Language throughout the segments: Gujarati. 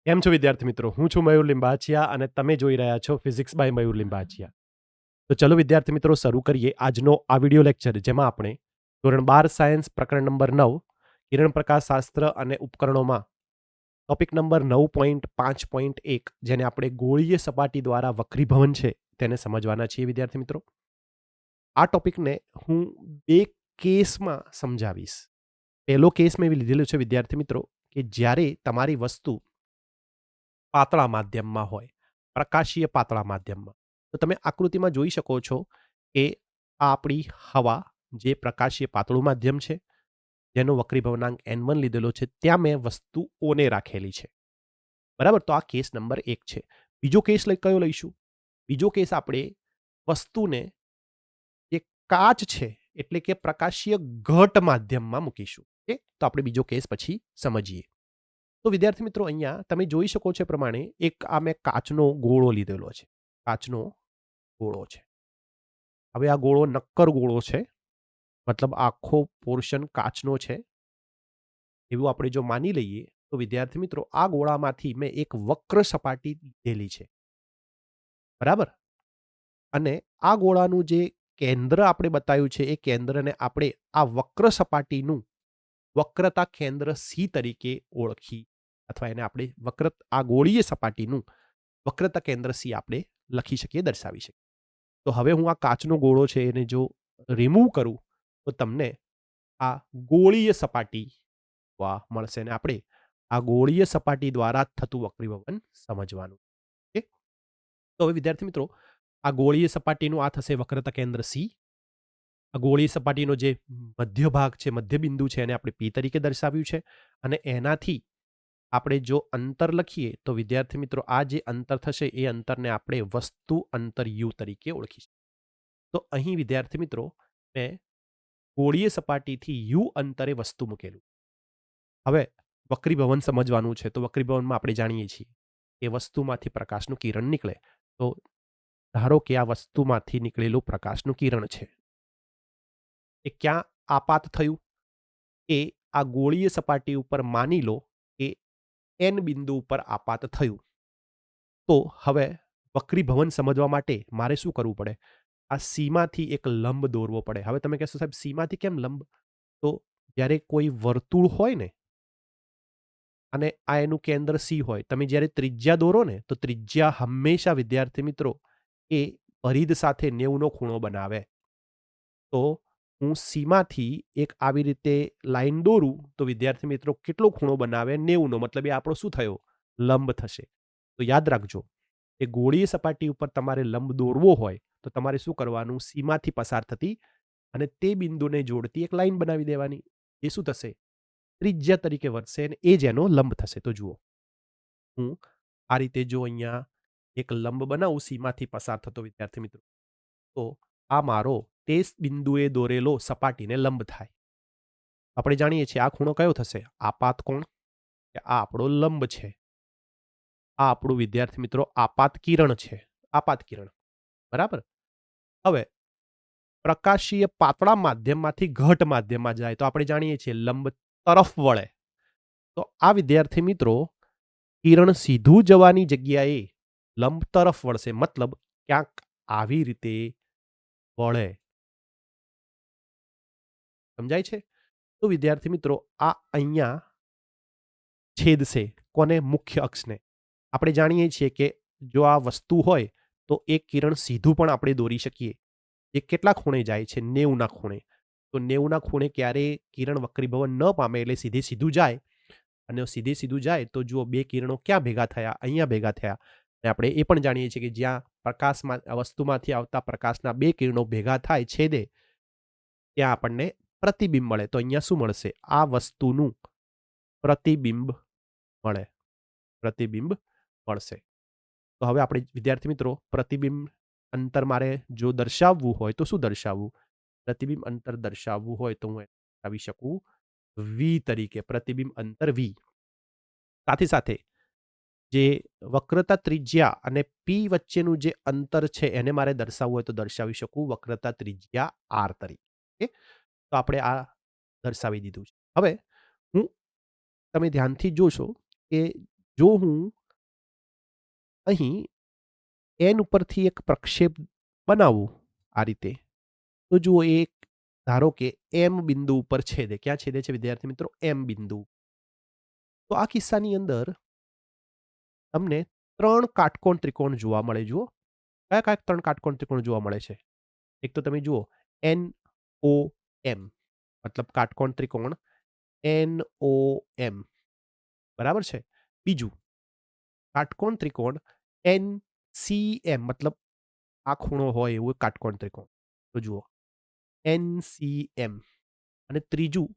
કેમ છો વિદ્યાર્થી મિત્રો? હું છું મયુર લિંબાચિયા અને તમે જોઈ રહ્યા છો ફિઝિક્સ બાય મયુર લિંબાચિયા. તો ચલો વિદ્યાર્થી મિત્રો શરૂ કરીએ આજનો આ વિડિયો લેક્ચર જેમાં આપણે ધોરણ 12 સાયન્સ પ્રકરણ નંબર 9 કિરણ પ્રકાશશાસ્ત્ર અને ઉપકરણોમાં ટોપિક નંબર 9.5.1 જેને આપણે ગોળીય સપાટી દ્વારા વક્રીભવન છે તેને સમજવાના છીએ વિદ્યાર્થી મિત્રો. આ ટોપિકને હું 2 કેસમાં સમજાવીશ. પહેલો કેસ મેં લીધેલો છે વિદ્યાર્થી મિત્રો કે જ્યારે તમારી વસ્તુ પાતળા માધ્યમમાં હોય, પ્રકાશીય પાતળા માધ્યમમાં. તો તમે આકૃતિમાં જોઈ શકો છો કે આ આપણી હવા જે પ્રકાશીય પાતળું માધ્યમ છે, જેનો વક્રીભવનાંક n1 લીધેલો છે, ત્યાં મેં વસ્તુ ઓને રાખેલી છે. બરાબર? તો આ કેસ નંબર 1 છે. બીજો કેસ કયો લઈશું? બીજો કેસ આપણે વસ્તુને જે કાચ છે એટલે કે પ્રકાશીય ઘટ માધ્યમમાં મૂકીશું. ઓકે? તો આપણે બીજો કેસ પછી સમજીએ. તો વિદ્યાર્થી મિત્રો અહીંયા તમે જોઈ શકો છો એ પ્રમાણે એક આ મેં કાચનો ગોળો લીધેલો છે. કાચનો ગોળો છે. હવે આ ગોળો નક્કર ગોળો છે. મતલબ આખો પોર્શન કાચનો છે. એવું આપણે જો માની લઈએ તો વિદ્યાર્થી મિત્રો આ ગોળામાંથી મેં એક વક્ર સપાટી લીધેલી છે. બરાબર? અને આ ગોળાનું જે કેન્દ્ર આપણે બતાવ્યું છે એ કેન્દ્રને આપણે આ વક્ર સપાટીનું વક્રતા કેન્દ્ર C તરીકે ઓળખી અથવા એને આપણે આ ગોળીય સપાટીનું વક્રતા કેન્દ્ર C આપણે લખી શકીએ, દર્શાવી શકીએ. તો હવે હું આ કાચનો ગોળો છે એને જો રિમૂવ કરું તો તમને આ ગોળીય સપાટી મળશે અને આપણે આ ગોળીય સપાટી દ્વારા થતું વક્રીભવન સમજવાનું. ઓકે? તો હવે વિદ્યાર્થી મિત્રો આ ગોળીય સપાટીનું આ થશે વક્રતા કેન્દ્ર C. આ ગોળીય સપાટીનો જે મધ્ય ભાગ છે, મધ્ય બિંદુ છે, એને આપણે P તરીકે દર્શાવ્યું છે અને એનાથી આપણે જો અંતર લખીએ તો વિદ્યાર્થી મિત્રો આ જે અંતર થશે એ અંતરને આપણે વસ્તુ અંતર U તરીકે ઓળખીશું. તો અહીં વિદ્યાર્થી મિત્રો મેં ગોળીય સપાટીથી U અંતરે વસ્તુ મૂકેલું. હવે વક્રીભવન સમજવાનું છે તો વક્રીભવનમાં આપણે જાણીએ છીએ કે વસ્તુમાંથી પ્રકાશનું કિરણ નીકળે. તો ધારો કે આ વસ્તુમાંથી નીકળેલું પ્રકાશનું કિરણ છે એ ક્યાં આપાત થયું? એ આ ગોળીય સપાટી ઉપર માની લો કે n બિંદુ ઉપર આપાત થયું. તો હવે વક્રીભવન સમજવા માટે મારે શું કરવું પડે? આ સીમાંથી એક લંબ દોરવો પડે. હવે તમે કહેશો સાહેબ સીમાંથી કેમ લંબ? તો જ્યારે કોઈ વર્તુળ હોય ને અને આ એનું કેન્દ્ર C હોય, તમે જ્યારે ત્રિજ્યા દોરો ને તો ત્રિજ્યા હંમેશા વિદ્યાર્થી મિત્રો એ પરિધ સાથે 90નો ખૂણો બનાવે. તો હું સીમાંથી એક આવી રીતે લાઈન દોરું તો વિદ્યાર્થી મિત્રો કેટલો ખૂણો બનાવે? 90નો. મતલબ એ આપણો શું થયો? લંબ થશે. તો યાદ રાખજો એ ગોળીય સપાટી ઉપર તમારે લંબ દોરવો હોય તો તમારે શું કરવાનું? સીમાંથી પસાર થતી અને તે બિંદુને જોડતી એક લાઈન બનાવી દેવાની. એ શું થશે? ત્રિજ્યા તરીકે વર્તશે અને એ જ એનો લંબ થશે. તો જુઓ, હું આ રીતે જો અહીંયા એક લંબ બનાવું સીમાંથી પસાર થતો વિદ્યાર્થી મિત્રો, તો આ મારો તે બિંદુએ દોરેલો સપાટીને લંબ થાય. આપણે જાણીએ છીએ આ ખૂણો કયો થશે? આપાત કોણ? કે આ આપણો લંબ છે. આ આપણું વિદ્યાર્થી મિત્રો આપાત કિરણ છે. આપાત કિરણ. બરાબર? હવે પ્રકાશીય પાતળા માધ્યમમાંથી ઘટ માધ્યમમાં જાય તો આપણે જાણીએ છીએ લંબ તરફ વળે. તો આ વિદ્યાર્થી મિત્રો કિરણ સીધું જવાની જગ્યાએ લંબ તરફ વળશે. મતલબ ક્યાંક આવી રીતે વળે. સમજાય છે? તો વિદ્યાર્થી મિત્રો આ અહીંયા છેદશે કોને? મુખ્ય અક્ષને. આપણે જાણીએ છીએ કે જો આ વસ્તુ હોય તો એક કિરણ સીધું પણ આપણે દોરી શકીએ. એ કેટલા ખૂણે જાય છે? 90ના ખૂણે. તો 90ના ખૂણે ક્યારે કિરણ વક્રીભવન ન પામે એટલે સીધે સીધું જાય. અને સીધે સીધું જાય તો જુઓ બે કિરણો ક્યાં ભેગા થયા? અહીંયા ભેગા થયા. અને આપણે એ પણ જાણીએ છીએ કે જ્યાં પ્રકાશમાં વસ્તુમાંથી આવતા પ્રકાશના બે કિરણો ભેગા થાય છેદે ત્યાં આપણને પ્રતિબિંબ મળે. તો અહીંયા શું મળશે? આ વસ્તુનું પ્રતિબિંબ મળે. પ્રતિબિંબ મળશે. તો હવે આપણે વિદ્યાર્થી મિત્રો પ્રતિબિંબ અંતર મારે જો દર્શાવવું હોય તો શું દર્શાવવું? પ્રતિબિંબ અંતર દર્શાવવું હોય તો હું દર્શાવી શકું V તરીકે. પ્રતિબિંબ અંતર V. સાથે સાથે જે વક્રતા ત્રિજ્યા અને P વચ્ચેનું જે અંતર છે એને મારે દર્શાવવું હોય તો દર્શાવી શકું વક્રતા ત્રિજ્યા R તરીકે. તો આપણે આ દર્શાવી દીધું છે. હવે હું તમે ધ્યાનથી જોશો કે જો હું અહીં એન ઉપરથી એક પ્રક્ષેપ બનાવું આ રીતે, તો જુઓ એક ધારો કે એમ બિંદુ ઉપર છેદે. ક્યાં છેદે છે વિદ્યાર્થી મિત્રો? એમ બિંદુ. તો આ કિસ્સાની અંદર તમને 3 કાટકોણ ત્રિકોણ જોવા મળે. જુઓ, કયા 3 કાટકોણ ત્રિકોણ જોવા મળે છે? એક તો તમે જુઓ NOM, મતલબ કાટકોણ ત્રિકોણ NOM, બરાબર છે. બીજું કાટકોણ ત્રિકોણ NCM, મતલબ આ ખૂણો હોય એવું કાટકોણ ત્રિકોણ. તો જુઓ NCM. અને ત્રીજું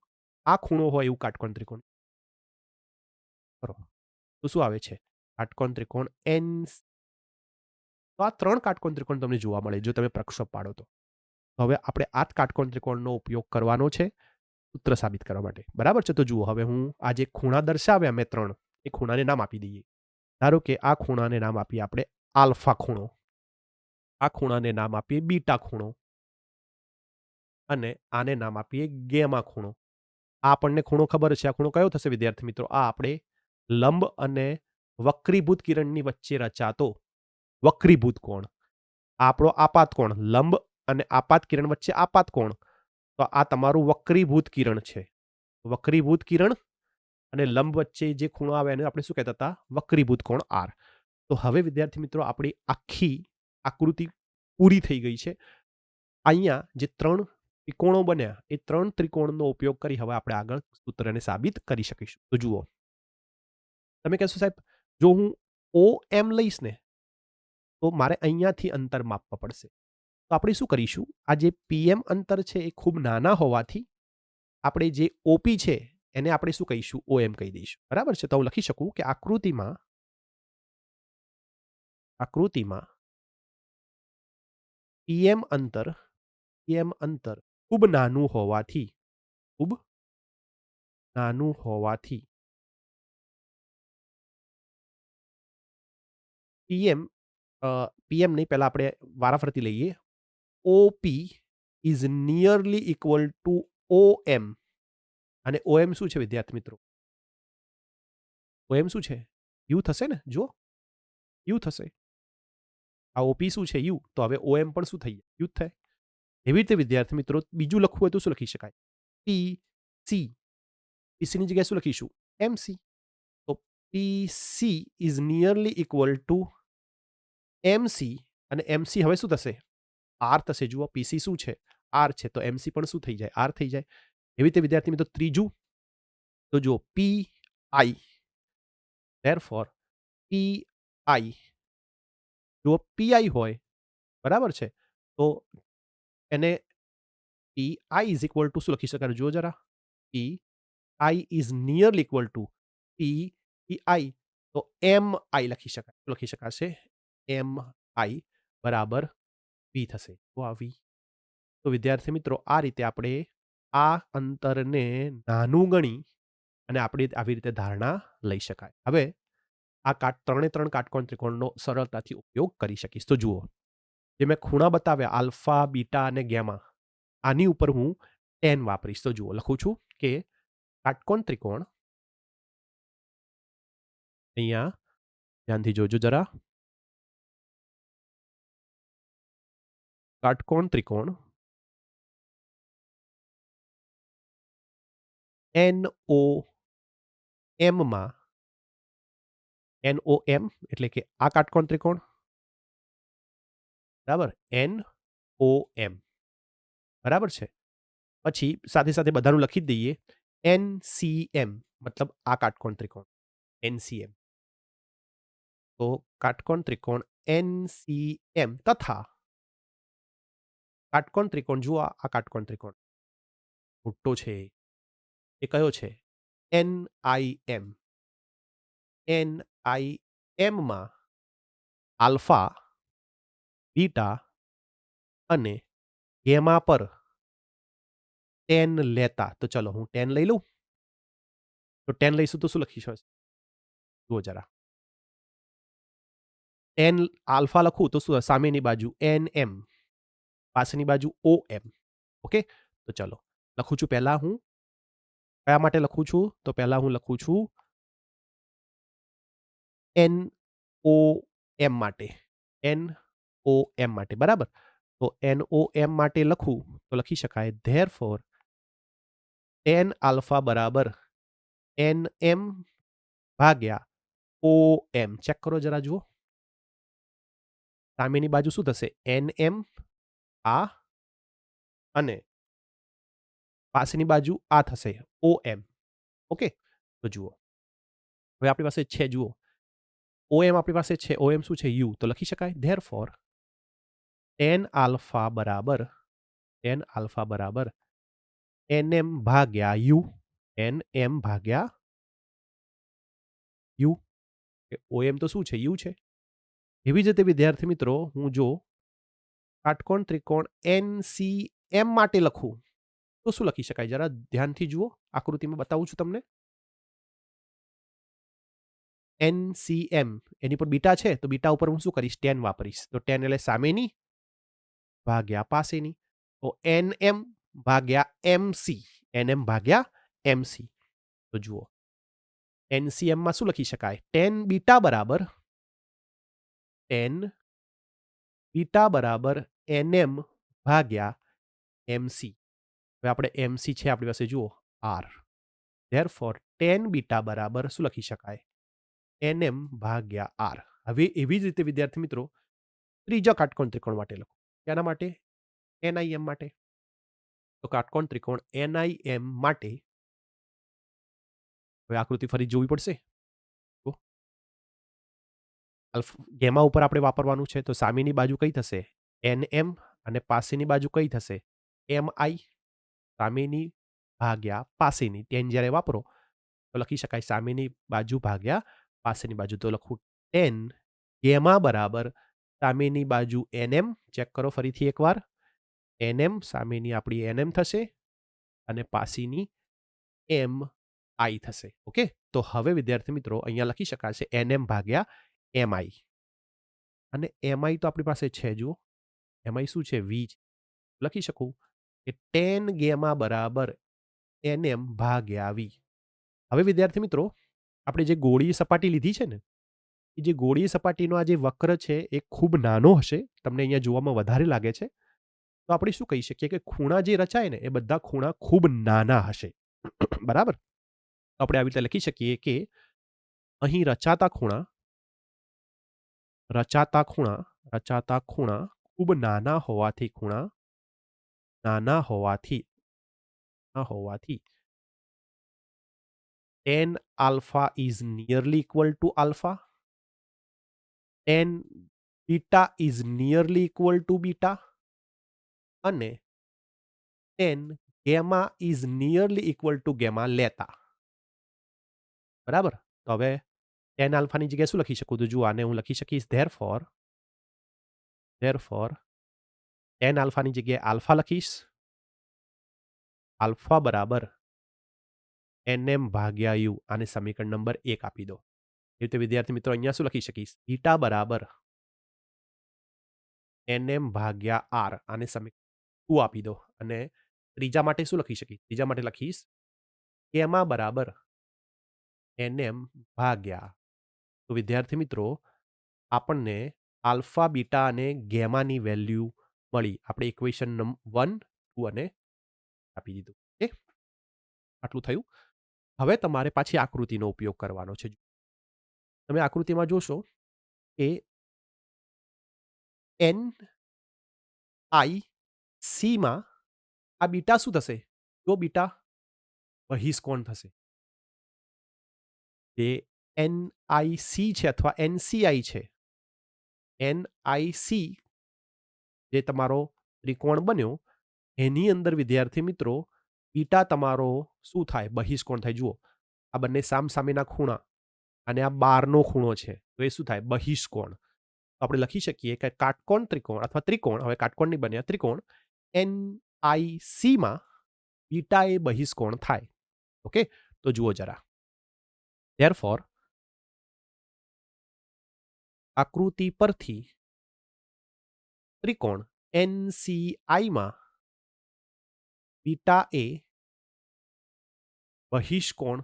આ ખૂણો હોય એવું કાટકોણ ત્રિકોણ. કરો તો શું આવે છે? કાટકોણ ત્રિકોણ તો આ 3 કાટકોણ ત્રિકોણ તમને જોવા મળે જો તમે પ્રક્ષેપ પાડો તો. હવે આપણે આ જ કાટકોણ ત્રિકોણનો ઉપયોગ કરવાનો છે સૂત્ર સાબિત કરવા માટે. બરાબર છે? તો જુઓ, હવે હું આ જે ખૂણા દર્શાવ્યા મેં 3, એ ખૂણાને નામ આપી દઈએ. ધારો કે આ ખૂણાને નામ આપીએ આપણે આલ્ફા ખૂણો, આ ખૂણાને નામ આપીએ બીટા ખૂણો, અને આને નામ આપીએ ગેમા ખૂણો. આ આપણને ખૂણો ખબર છે. આ ખૂણો કયો થશે વિદ્યાર્થી મિત્રો? આ આપણે લંબ અને વક્રીભૂત કિરણની વચ્ચે રચાતો વક્રીભૂત કોણ. આ આપણો આપાત કોણ. લંબ અને આપાત કિરણ વચ્ચે આપાત કોણ. તો આ તમારું વક્રીભૂત કિરણ છે. વક્રીભૂત કિરણ અને લંબ વચ્ચે જે ખૂણો આવે એને આપણે શું કહેતા હતા? વક્રીભૂત કોણ આર. તો હવે વિદ્યાર્થી મિત્રો આપણી આખી આકૃતિ પૂરી થઈ ગઈ છે. અહીંયા જે 3 ત્રિકોણો બન્યા એ 3 ત્રિકોણનો ઉપયોગ કરી હવે આપણે આગળ સૂત્રને સાબિત કરી શકીશું. તો જુઓ, તમે કહેશો સાહેબ જો હું OM લઈશ ને તો મારે અહીંયાથી અંતર માપવા પડશે. તો આપણે શું કરીશું? આ જે PM અંતર છે એ ખૂબ નાના હોવાથી આપણે જે OP છે એને આપણે શું કહીશું? OM કહી દઈશું. બરાબર છે? તો હું લખી શકું કે આકૃતિમાં PM અંતર ખૂબ નાનું હોવાથી PM નહીં, પહેલા આપણે વારાફરતી લઈએ. OP is nearly equal to OM. અને OM શું છે વિદ્યાર્થી મિત્રો? OM શું છે? યુ થશે ને? જો યુ થશે. આ OP શું છે? યુ. તો હવે OM પણ શું થઈ જાય? યુ થાય. એવી રીતે વિદ્યાર્થી મિત્રો બીજું લખવું હોય તો શું લખી શકાય? PC. PCની જગ્યાએ શું લખીશું? MC. તો PC is nearly equal to MC. અને MC હવે શું થશે? R થશે. જુઓ, PC શું છે? R છે. તો MC પણ શું થઈ જાય? R થઈ જાય. એવી રીતે વિદ્યાર્થી મિત્રો ત્રીજું તો જુઓ PI. Therefore PI, જો PI હોય, બરાબર છે, તો એને PI ઇઝ ઇક્વલ ટુ શું લખી શકાય? જુઓ જરા, PI is nearly equal to PI, તો MI લખી શકાય. શું લખી શકાશે? MI બરાબર V થશે. તો આ V. તો વિદ્યાર્થી મિત્રો આ રીતે આપણે આ અંતરને નાનું ગણી અને આપણે આવી રીતે ધારણા લઈ શકાય. હવે આ 3 કાટકોણ ત્રિકોણનો સરળતાથી ઉપયોગ કરી શકીશ. તો જુઓ, જે મેં ખૂણા બતાવ્યા આલ્ફા, બીટા અને ગેમા, આની ઉપર હું tan વાપરીશ. તો જુઓ, લખું છું કે કાટકોણ ત્રિકોણ, અહીંયા ધ્યાનથી જોજો જરા, કાટકોણ ત્રિકોણ NOM માં, NOM એટલે કે આ કાટકોણ ત્રિકોણ, બરાબર, NOM, બરાબર છે. પછી સાથે સાથે બધાનું લખી જ દઈએ. NCM મતલબ આ કાટકોણ ત્રિકોણ NCM. તો કાટકોણ ત્રિકોણ NCM તથા કાટકોણ ત્રિકોણ, જુઓ આ કાટકોણ ત્રિકોણ મોટો છે એ કયો છે? NIM. NIM માં આલ્ફા, બીટા અને ગેમા પર tan લેતા. તો ચલો હું tan લઈ લઉં. તો tan લઈશું તો શું લખીશું? જુઓ જરા, tan આલ્ફા લખું તો શું? સામેની બાજુ NM, પાછળની બાજુ OM. ઓકે, તો ચલો લખું છું. પહેલા હું કયા માટે લખું છું? તો પહેલા હું લખું છું એન ઓ એમ માટે NOM માટે બરાબર. તો NOM માટે લખું તો લખી શકાય ધેરફોર tan આલ્ફા બરાબર NM ભાગ્યા OM. ચેક કરો જરા જુઓ. સામેની બાજુ શું થશે? NM આ અને પાસેની બાજુ આ થશે OM. ઓકે, તો જુઓ હવે આપણી પાસે છે, જુઓ OM આપણી પાસે છે. OM શું છે? U. તો લખી શકાય ધેરફોર tan આલ્ફા બરાબર NM ભાગ્યા U. NM ભાગ્યા U. OM તો શું છે? U છે. એવી જ રીતે વિદ્યાર્થી મિત્રો હું જો કાટકોણ ત્રિકોણ NCM માટે લખું તો શું લખી શકાય? જરા ધ્યાનથી જુઓ, આકૃતિમાં બતાવું છું તમને. NCM એની પર બીટા છે, તો બીટા ઉપર હું શું કરીશ? tan વાપરીશ. તો tan એટલે સામેની ભાગ્યા પાસેની. તો NM ભાગ્યા MC. NM ભાગ્યા MC. તો જુઓ NCM માં શું લખી શકાય? tan બીટા બરાબર NM ભાગ્યા MC. હવે આપણે MC છે આપણી પાસે, જુઓ R. ધેરફોર tan બીટા બરાબર શું લખી શકાય? NM ભાગ્યા R. હવે એવી જ રીતે વિદ્યાર્થી મિત્રો ત્રીજા કાટકોણ ત્રિકોણ માટે લખો. તેના માટે NIM માટે. તો કાટકોણ ત્રિકોણ NIM માટે હવે આકૃતિ ફરી જોવી પડશે. ગેમા ઉપર આપણે વાપરવાનું છે, તો સામેની બાજુ કઈ થશે? NM અને પાસેની બાજુ કઈ થશે? MI. સામેની ભાગ્યા પાસેની. tan જ્યારે વાપરો તો લખી શકાય સામેની બાજુ ભાગ્યા પાસેની બાજુ. તો લખું tan ગેમા બરાબર સામેની બાજુ NM. ચેક કરો ફરીથી એકવાર. NM સામેની આપણી NM થશે અને પાસેની MI થશે. ઓકે, તો હવે વિદ્યાર્થી મિત્રો અહીંયા લખી શકાશે NM ભાગ્યા MI. અને MI તો આપણી પાસે છે, જુઓ MI શું છે? V. લખી શકું કે tan ગેમા બરાબર NM ભાગ્યા V. હવે વિદ્યાર્થી મિત્રો આપણે જે ગોળીય સપાટી લીધી છે ને, એ જે ગોળીય સપાટીનો આ જે વક્ર છે એ ખૂબ નાનો હશે, તમને અહીંયા જોવામાં વધારે લાગે છે. તો આપણે શું કહી શકીએ કે ખૂણા જે રચાય ને એ બધા ખૂણા ખૂબ નાના હશે. બરાબર. આપણે આવી રીતે લખી શકીએ કે અહીં રચાતા ખૂણા ખૂબ નાના હોવાથી tan alpha is nearly equal to alpha, tan beta is nearly equal to beta, અને tan gamma is nearly equal to gamma લેતા. બરાબર. તો હવે tan alpha ની જગ્યાએ શું લખી શકું? તો જુઓ આને હું લખી શકીશ therefore tan alpha ની જગ્યાએ આલ્ફા લખીશ. આલ્ફા બરાબર NM ભાગ્યા U. આને સમીકરણ નંબર 1 આપી દો. એ રીતે વિદ્યાર્થી મિત્રો અહીંયા શું લખી શકીશ? બીટા બરાબર NM ભાગ્યા R. આને સમીકરણ 2 આપી દો. અને ત્રીજા માટે શું લખી શકીશ? ત્રીજા માટે લખીશ gamma બરાબર NM ભાગ્યા. તો વિદ્યાર્થી મિત્રો આપણને આલ્ફા, બીટા અને ગેમાની વેલ્યુ મળી. આપણે ઇક્વેશન 1, 2 અને આપી દીધું. ઓકે, આટલું થયું. હવે તમારે પાછી આકૃતિનો ઉપયોગ કરવાનો છે. તમે આકૃતિમાં જોશો કે NIC માં આ બીટા શું થશે? જો બીટા બહિષ્કોણ થશે. જે NIC છે અથવા NCI છે, NIC જે તમારો ત્રિકોણ બન્યો એની અંદર વિદ્યાર્થી મિત્રો બીટા તમારો શું થાય? બહિષ્કોણ થાય. જુઓ આ બંને સામસામેના ખૂણા અને આ બારનો ખૂણો છે, તો એ શું થાય? બહિષ્કોણ. તો આપણે લખી શકીએ કે કાટકોણ ત્રિકોણ અથવા ત્રિકોણ, હવે કાટકોણ નહીં બન્યા, ત્રિકોણ NIC માં બીટા એ બહિષ્કોણ થાય. ઓકે, તો જુઓ જરા. Therefore આકૃતિ પરથી ત્રિકોણ NCI માં બીટા એ બહિષ્કોણ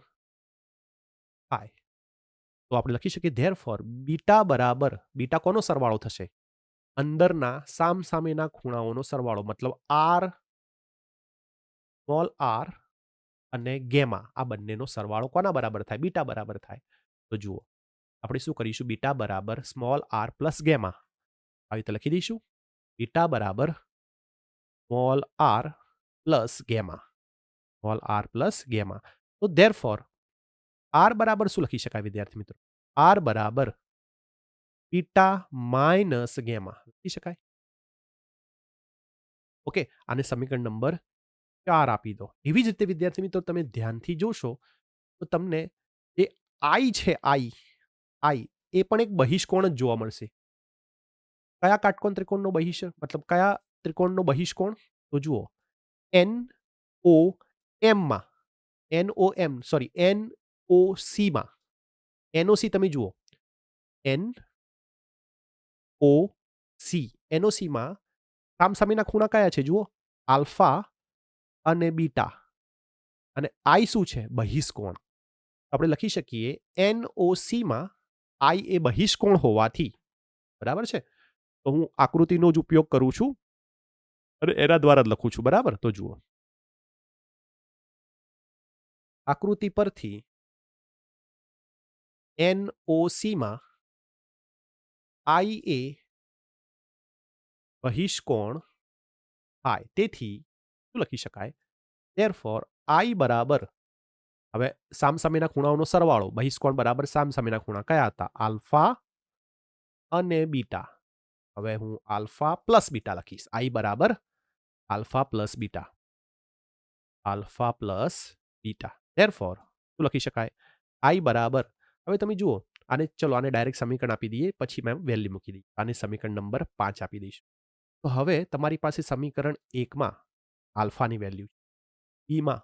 થાય. તો આપણે લખી શકીએ ધેરફોર બીટા બરાબર બીટા કોનો સરવાળો થશે? અંદરના સામસામેના ખૂણાઓનો સરવાળો, મતલબ આર, સ્મોલ આર અને ગેમા આ બંનેનો સરવાળો કોના બરાબર થાય? બીટા બરાબર થાય. તો જુઓ આપણે શું કરીશું? બીટા બરાબર સ્મોલ આર પ્લસ ગેમા આવી રીતે લખી દઈશું. બીટા બરાબર small r plus gamma, small r plus gamma. તો ધેરફોર આર બરાબર શું લખી શકાય વિદ્યાર્થી મિત્રો? આર બરાબર બીટા માઇનસ ગેમા લખી શકાય. ઓકે, આને સમીકરણ નંબર 4 આપી દો. એવી જ રીતે વિદ્યાર્થી મિત્રો તમે ધ્યાનથી જોશો તો તમને જે આઈ છે, આઈ એ પણ એક બહિષ્કોણ જ જોવા મળશે. કયા કાટકોણ ત્રિકોણનો મતલબ કયા ત્રિકોણનો બહિષ્કોણ? તો જુઓ એન ઓ એમમાં, NOC માં, NOC તમે જુઓ NOCમાં સામસામેના ખૂણા કયા છે? જુઓ આલ્ફા અને બીટા, અને આઈ શું છે? બહિષ્કોણ. આપણે લખી શકીએ NOCમાં આઈ એ બહિષ્કોણ હોવાથી, બરાબર છે, તો હું આકૃતિનો જ ઉપયોગ કરું છું અને એના દ્વારા જ લખું છું. બરાબર, તો જુઓ આકૃતિ પરથી NOCમાં આઈ એ બહિષ્કોણ થાય, તેથી શું લખી શકાય? ધેરફોર આઈ બરાબર, હવે સામસામેના ખૂણાઓનો સરવાળો, બહિષ્કોણ બરાબર સામસામેના ખૂણા કયા હતા? આલ્ફા અને બીટા. હવે હું આલ્ફા પ્લસ બીટા લખીશ. આઈ બરાબર alpha plus beta, alpha plus beta. Therefore શું લખી શકાય? આઈ બરાબર, હવે તમે જુઓ આને, ચલો આને ડાયરેક્ટ સમીકરણ આપી દઈએ, પછી મેં વેલ્યુ મૂકી દઈએ. આને સમીકરણ નંબર 5 આપી દઈશું. તો હવે તમારી પાસે સમીકરણ 1માં આલ્ફાની વેલ્યુ છે, બીમાં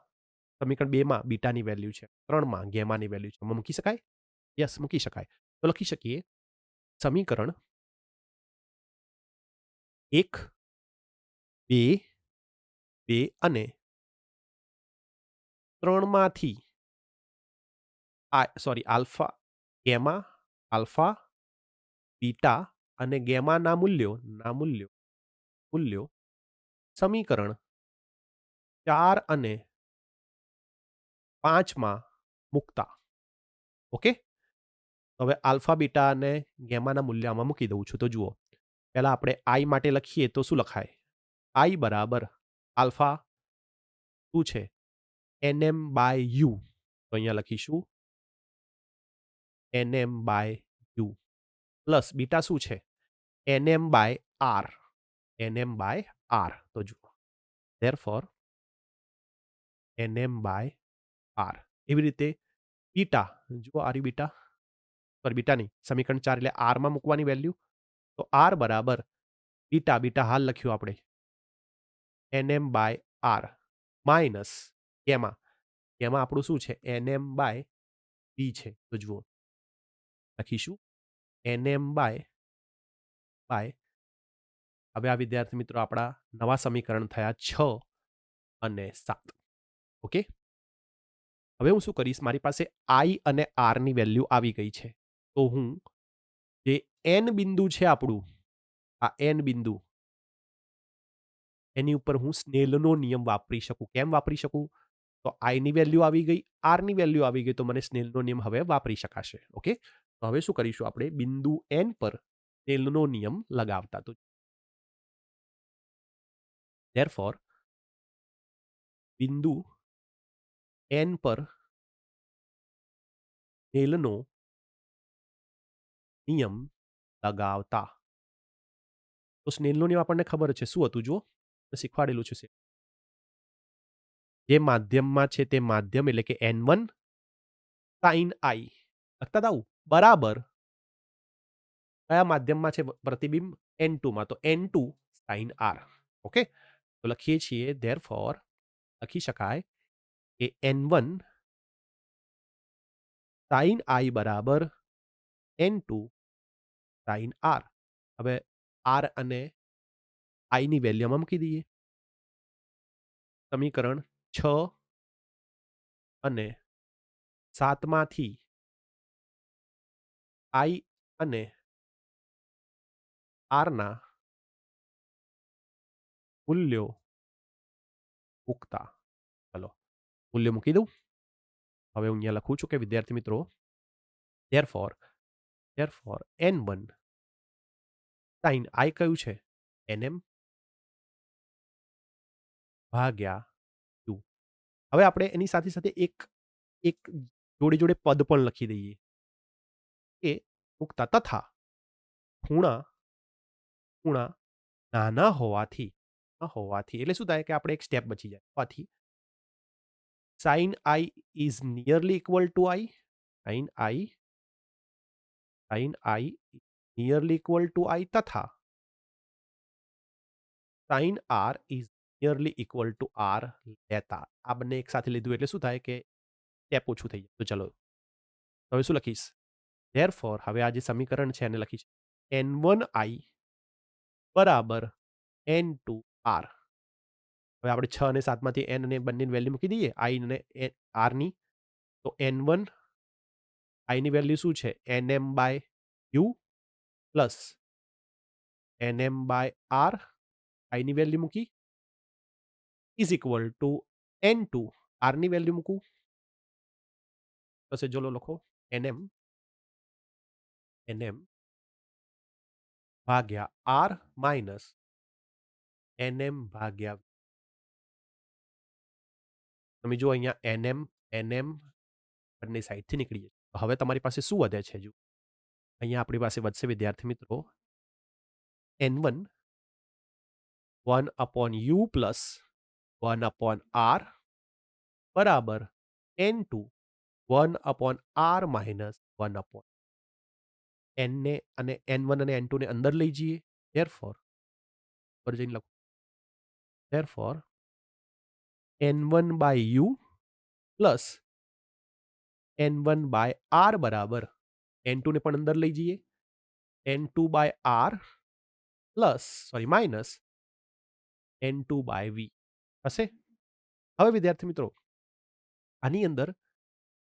સમીકરણ 2માં બીટાની વેલ્યુ છે, 3માં ગેમાની વેલ્યુ છે. મૂકી શકાય? યસ, મૂકી શકાય. તો લખી શકીએ સમીકરણ 1, 2 અને 3માંથી આલ્ફા, ગેમા, આલ્ફા, બીટા અને ગેમાના મૂલ્યો સમીકરણ 4 અને 5માં મૂકતા. ઓકે, હવે આલ્ફા, બીટા અને ગેમાના મૂલ્ય આમાં મૂકી દઉં છું. તો જુઓ પહેલા આપણે આઈ માટે લખીએ તો શું લખાય? આઈ બરાબર આલ્ફા શું છે? NM/U. તો અહીંયા લખીશું NM/U પ્લસ બીટા શું છે? NM/R, NM/R. તો જુઓ ધેરફોર NM/R. એવી રીતે બીટા જુઓ, આરી બીટા, બીટા નહીં, સમીકરણ 4 એટલે આરમાં મૂકવાની વેલ્યુ. તો આર બરાબર બીટા હાલ લખ્યું આપણે NM/R માઇનસ ગેમા આપણું શું છે? NM/B છે. તો જુઓ લખીશું NM/, હવે આ વિદ્યાર્થી મિત્રો આપણા નવા સમીકરણ થયા 6 અને 7. ઓકે, હવે હું શું કરીશ? મારી પાસે આઈ અને આર ની વેલ્યુ આવી ગઈ છે. તો હું જે એન બિંદુ છે આપણું, આ એન બિંદુ, એની ઉપર હું સ્નેલનો નિયમ વાપરી શકું. કેમ વાપરી શકું? તો આઈની વેલ્યુ આવી ગઈ, આરની વેલ્યુ આવી ગઈ, તો મને સ્નેલનો નિયમ હવે વાપરી શકાશે. ઓકે, તો હવે શું કરીશું આપણે? બિંદુ એન પર સ્નેલનો નિયમ લગાવતા. તો ધેરફોર બિંદુ એન પર સ્નેલનો નિયમ લગાવતા. તો સ્નેલનો નિયમ આપણને ખબર છે શું હતું? જુઓ શીખવાડેલું છે. જે માધ્યમમાં છે તે માધ્યમ એટલે કે N1 sin I લખતા થાવ બરાબર કયા માધ્યમમાં છે પ્રતિબિંબ? N2માં, તો N2 sin R. ઓકે, તો લખીએ છીએ ધેરફોર લખી શકાય કે N1 sin I બરાબર N2 sin R. હવે R અને I ની વેલ્યુમાં મૂકી દઈએ. સમીકરણ 6 અને 7માંથી આઈ અને આરના મૂલ્યો મૂકતા. ચલો મૂલ્ય મૂકી દઉં. હવે હું અહીંયા લખું છું કે વિદ્યાર્થી મિત્રો therefore n1 sin i કયું છે nm ભાગ્યા u. હવે આપણે એની સાથે સાથે એક જોડે જોડે પદ પણ લખી દઈએ કે મૂકતા તથા ખૂણા નાના હોવાથી એટલે શું થાય કે આપણે એક સ્ટેપ બચી જાય હોવાથી sin i is nearly equal to i sin i nearly equal to i તથા sin r is nearly equal to r લેતા. આ બંને એક સાથે લીધું એટલે શું થાય કે સ્ટેપ ઓછું થઈ જાય. તો ચલો હવે શું લખીશ therefore હવે આ જે સમીકરણ છે એને લખીશ n1i બરાબર n2r. હવે આપણે 6 અને 7 માંથી n અને બંનેની વેલ્યુ મૂકી દઈએ i અને r ની. તો n1 i ની વેલ્યુ શું છે nm by u plus nm by r i ની વેલ્યુ મૂકી is equal to n2 r ની વેલ્યુ મૂકું તો ચલો લખો nm ભાગ્યા r માઇનસ nm ભાગ્યા. તમે જો અહીંયા nm બંને સાઈડથી નીકળી જાય. હવે તમારી પાસે શું વધે છે જો અહીંયા આપણી પાસે વધશે વિદ્યાર્થી મિત્રો n1 1/u પ્લસ 1/r બરાબર n2 1/r માઇનસ 1/n ને અને n1 અને n2 ને અંદર લઈ જઈએ. therefore પર જઈને લખો therefore n1 by u plus n1 by r બરાબર n2 ને પણ અંદર લઈ જઈએ n2 by r plus minus n2 by v હશે. હવે વિદ્યાર્થી મિત્રો આની અંદર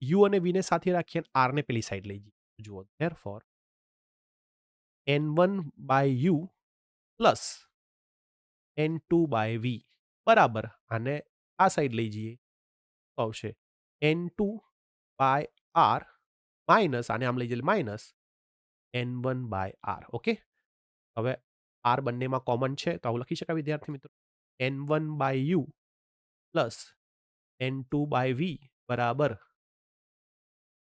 u અને v ને સાથે રાખીએ r ને પેલી સાઈડ લઈ જઈએ. જુઓ therefore n1 by u plus n2 by v બરાબર આને આ સાઈડ લઈ જઈએ તો આવશે n2 બાય r માઇનસ આને આમ લઈ જઈએ minus n1 by r. Okay હવે r બંનેમાં કોમન છે તો આવું લખી શકાય વિદ્યાર્થી મિત્રો n1 by u plus n2 by v બરાબર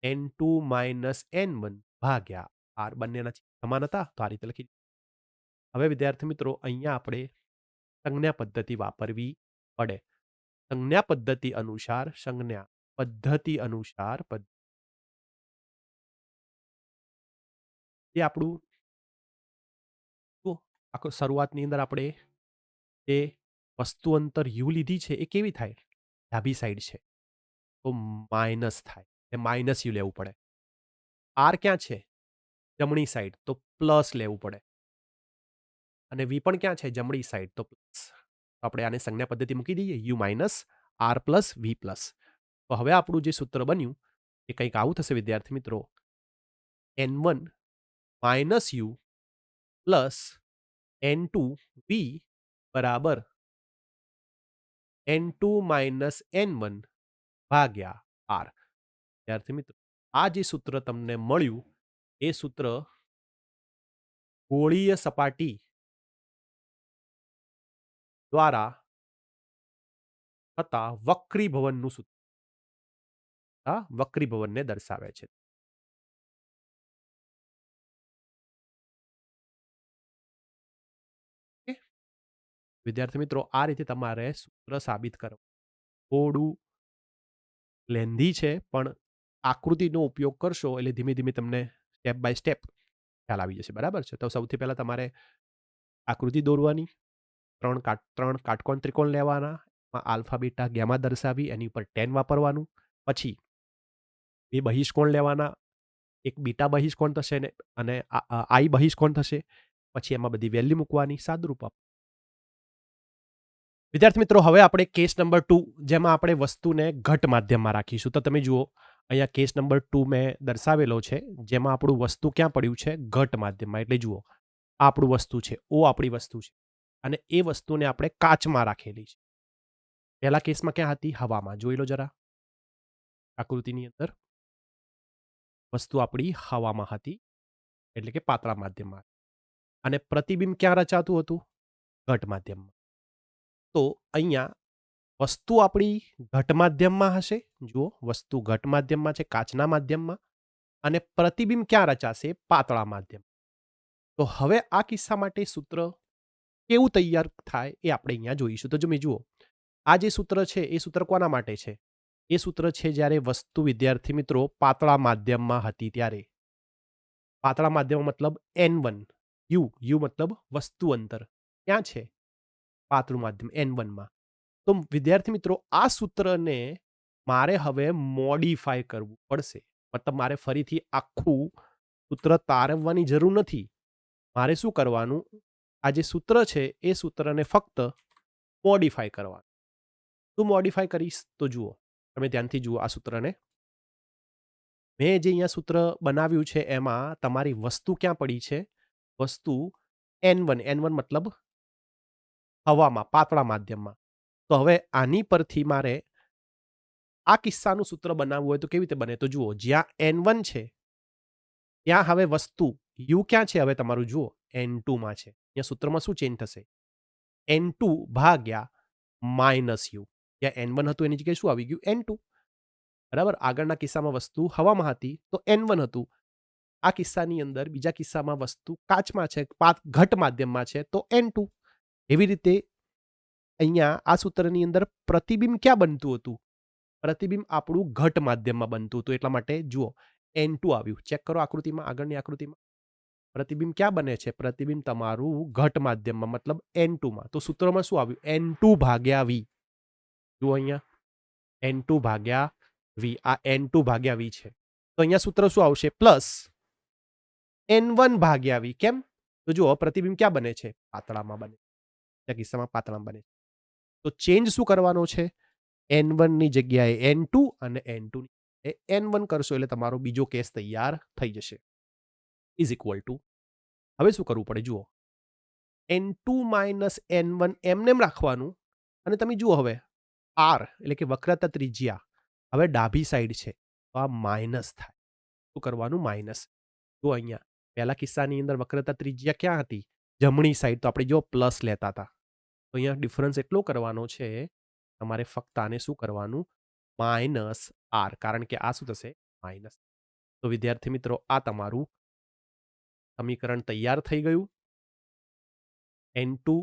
n2 માઇનસ n1 ભાગ્યા r. બંનેના સમાન હતા તો આ રીતે લખી. હવે વિદ્યાર્થી મિત્રો અહીંયા આપણે સંજ્ઞા પદ્ધતિ વાપરવી પડે. સંજ્ઞા પદ્ધતિ અનુસાર જે આપણું આખો શરૂઆતની અંદર આપણે જે વસ્તુ અંતર યુ લીધી છે એ કેવી થાય ડાબી સાઈડ છે તો માઇનસ થાય એ માઇનસ યુ લેવું પડે. આર ક્યાં છે જમણી સાઈડ તો પ્લસ લેવું પડે અને વી પણ ક્યાં છે જમણી સાઈડ તો પ્લસ. આપણે આને સંજ્ઞા પદ્ધતિ મૂકી દઈએ u minus r plus v plus. તો હવે આપણું જે સૂત્ર બન્યું એ કંઈક આવું થશે વિદ્યાર્થી મિત્રો n1 minus you plus n2 v બરાબર n2 માઇનસ n1 ભાગ્યા r. વિદ્યાર્થી મિત્રો આ જે સૂત્ર તમને મળ્યું એ સૂત્ર ગોળીય સપાટી દ્વારા થતા વક્રીભવનનું સૂત્ર વક્રીભવનને દર્શાવે છે. વિદ્યાર્થી મિત્રો આ રીતે તમારે સૂત્ર સાબિત કરવું થોડું લેન્ધી છે પણ આકૃતિનો ઉપયોગ કરશો એટલે ધીમે ધીમે તમને સ્ટેપ બાય સ્ટેપ ખ્યાલ આવી જશે. બરાબર છે. તો સૌથી પહેલા તમારે આકૃતિ દોરવાની, ત્રણ કાટકોણ ત્રિકોણ લેવાના, આલ્ફા બીટા ગેમા દર્શાવી એની ઉપર 10 વાપરવાનું. પછી બે બહિષ્કોણ લેવાના, એક બીટા બહિષ્કોણ થશે અને આઈ બહિષ્કોણ થશે. પછી એમાં બધી વેલ્યુ મૂકવાની, સાદુરૂપ આપ. વિદ્યાર્થી મિત્રો હવે આપણે કેસ નંબર 2 જેમાં આપણે વસ્તુને ઘટ માધ્યમમાં રાખીશું. તો તમે જુઓ અહીંયા કેસ નંબર 2 મેં દર્શાવેલો છે, જેમાં આપણું વસ્તુ ક્યાં પડ્યું છે? ઘટ માધ્યમમાં. એટલે જુઓ, આ આપણું વસ્તુ છે, O આપણી વસ્તુ છે અને એ વસ્તુને આપણે કાચમાં રાખેલી છે. પહેલા કેસમાં ક્યાં હતી? હવામાં. જોઈ લો જરા આકૃતિની અંદર. વસ્તુ આપણી હવામાં હતી, એટલે કે પાતળા માધ્યમમાં. અને પ્રતિબિંબ ક્યાં રચાતું હતું? ઘટ માધ્યમમાં. તો અહીંયા વસ્તુ આપણી ઘટ માધ્યમમાં હશે. જુઓ, વસ્તુ ઘટ માધ્યમમાં છે, કાચના માધ્યમમાં. અને પ્રતિબિંબ ક્યાં રચાશે? પાતળા માધ્યમ. તો હવે આ કિસ્સા માટે સૂત્ર કેવું તૈયાર થાય એ આપણે અહીંયા જોઈશું. તો તમે જુઓ, આ જે સૂત્ર છે એ સૂત્ર કોના માટે છે? એ સૂત્ર છે જ્યારે વસ્તુ, વિદ્યાર્થી મિત્રો, પાતળા માધ્યમમાં હતી ત્યારે. પાતળા માધ્યમ મતલબ N1. યુ મતલબ વસ્તુ અંતર. ક્યાં છે? પાતળું માધ્યમ N1 માં. તો વિદ્યાર્થી મિત્રો, આ સૂત્રને મારે હવે મોડિફાય કરવું પડશે. મતલબ મારે ફરીથી આખું સૂત્ર તારવવાની જરૂર નથી. મારે શું કરવાનું? આ જે સૂત્ર છે એ સૂત્રને ફક્ત મોડિફાય કરવાનું. શું મોડિફાય કરીશ? તો જુઓ, તમે ધ્યાનથી જુઓ આ સૂત્રને. મેં જે અહીંયા સૂત્ર બનાવ્યું છે એમાં તમારી વસ્તુ ક્યાં પડી છે? વસ્તુ N1 મતલબ હવામાં, પાતળા માધ્યમમાં. તો હવે આની પરથી મારે આ કિસ્સાનું સૂત્ર બનાવવું હોય તો કેવી રીતે બને? તો જુઓ, જ્યાં N1 છે ત્યાં હવે વસ્તુ U ક્યાં છે? હવે તમારું જુઓ, N2 માં છે. અહીંયા સૂત્રમાં શું ચેન્જ થશે? N2 ભાગ્યા માઇનસ U. જ્યાં N1 હતું એની જગ્યાએ શું આવી ગયું? N2. બરાબર. આગળના કિસ્સામાં વસ્તુ હવામાં હતી તો N1 હતું. આ કિસ્સાની અંદર, બીજા કિસ્સામાં વસ્તુ કાચમાં છે, ઘટ માધ્યમમાં છે તો N2. એવી રીતે અહીંયા આ સૂત્રની અંદર પ્રતિબિંબ ક્યાં બનતું હતું? પ્રતિબિંબ આપણું ઘટ માધ્યમમાં બનતું હતું. એટલા માટે જુઓ, N2 આવ્યું. ચેક કરો આકૃતિમાં, આગળની આકૃતિમાં. પ્રતિબિંબ ક્યાં બને છે? પ્રતિબિંબ તમારું ઘટ માધ્યમમાં, મતલબ N2 માં. તો સૂત્રમાં શું આવ્યું? N2 ભાગ્યા V. જુઓ અહીંયા, N2 ભાગ્યા V. આ N2 ભાગ્યા V છે. તો અહીંયા સૂત્ર શું આવશે? પ્લસ N1 ભાગ્યા V. કેમ? તો જુઓ, પ્રતિબિંબ ક્યાં બને છે? પાતળામાં બને. આ કિસ્સામાં પાતળામાં બને. તો ચેન્જ શું કરવાનો છે? N1 ની જગ્યાએ N2 અને N2 ની જગ્યાએ N1 કરશો એટલે તમારો બીજો કેસ તૈયાર થઈ જશે. ઇઝ ઇક્વલ ટુ, હવે શું કરવું પડે? જુઓ, N2 માઇનસ N1 એમનેમ રાખવાનું. અને તમે જુઓ હવે, R એટલે કે વક્રતા ત્રિજ્યા હવે ડાબી સાઈડ છે તો આ માઇનસ થાય. શું કરવાનું? માઇનસ. તો અહીંયા પહેલા કિસ્સાની અંદર વક્રતા ત્રિજ્યા ક્યાં હતી? જમણી સાઈડ. તો આપણે જો પ્લસ લેતા હતા. તો અહીંયા ડિફરન્સ એટલો કરવાનો છે, તમારે ફક્ત આને શું કરવાનું? Minus R. કારણ કે આ શું થશે? માઇનસ. તો વિદ્યાર્થી મિત્રો, આ તમારું સમીકરણ તૈયાર થઈ ગયું. N2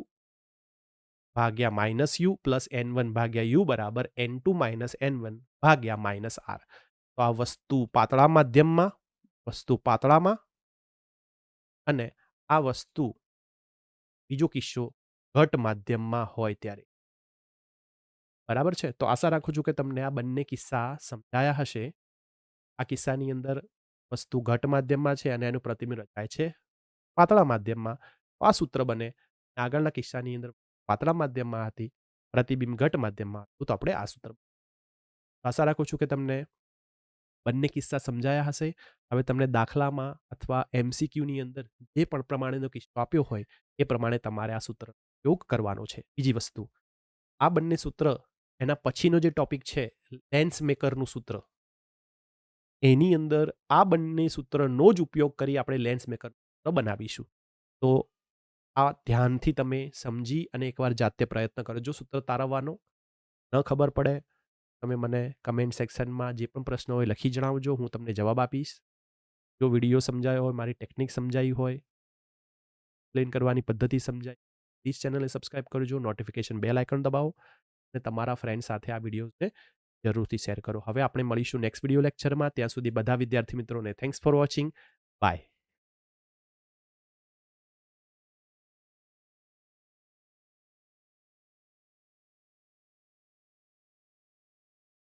ભાગ્યા માઇનસ U પ્લસ N1 ભાગ્યા U બરાબર N2 માઇનસ N1 ભાગ્યા માઇનસ R. તો આ વસ્તુ પાતળા માધ્યમમાં, વસ્તુ પાતળામાં, અને આ વસ્તુ, બીજો કિસ્સો, ઘટ માધ્યમમાં હોય ત્યારે. બરાબર છે. તો આશા રાખું છું કે તમને આ બંને કિસ્સા સમજાયા હશે. આ કિસ્સાની અંદર વસ્તુ ઘટ માધ્યમમાં છે અને એનું પ્રતિબિંબ રચાય છે પાતળા માધ્યમમાં. આ સૂત્ર બને. આગળના કિસ્સાની અંદર પાતળા માધ્યમમાં હતી, પ્રતિબિંબ ઘટ માધ્યમમાં હતું, તો આપણે આ સૂત્ર. આશા રાખું છું કે તમને બંને કિસ્સા સમજાયા હશે. હવે તમને દાખલામાં અથવા MCQની અંદર જે પણ પ્રમાણેનો કિસ્સો આપ્યો હોય એ પ્રમાણે તમારે આ સૂત્ર ઉપયોગ કરવાનો છે. બીજી વસ્તુ, આ બંને સૂત્ર, એના પછીનો જે ટોપિક છે લેન્સ મેકરનું સૂત્ર, એની અંદર આ બંને સૂત્રનો જ ઉપયોગ કરી આપણે લેન્સ મેકર બનાવીશું. તો આ ધ્યાનથી તમે સમજી અને એકવાર જાતે પ્રયત્ન કરજો સૂત્ર તારવવાનો. ન ખબર પડે, તમે મને કમેન્ટ સેક્શનમાં જે પણ પ્રશ્નો હોય લખી જણાવજો, હું તમને જવાબ આપીશ. જો વિડીયો સમજાયો હોય, મારી ટેકનિક સમજાઈ હોય, એક્સપ્લેન કરવાની પદ્ધતિ સમજાય, પ્લીઝ ચેનલને સબસ્ક્રાઇબ કરજો, નોટિફિકેશન બેલ આઇકન દબાવો અને તમારા ફ્રેન્ડ સાથે આ વિડીયોને જરૂરથી શેર કરો. હવે આપણે મળીશું નેક્સ્ટ વિડીયો લેક્ચરમાં. ત્યાં સુધી બધા વિદ્યાર્થી મિત્રોને થેન્ક્સ ફોર વોચિંગ. બાય.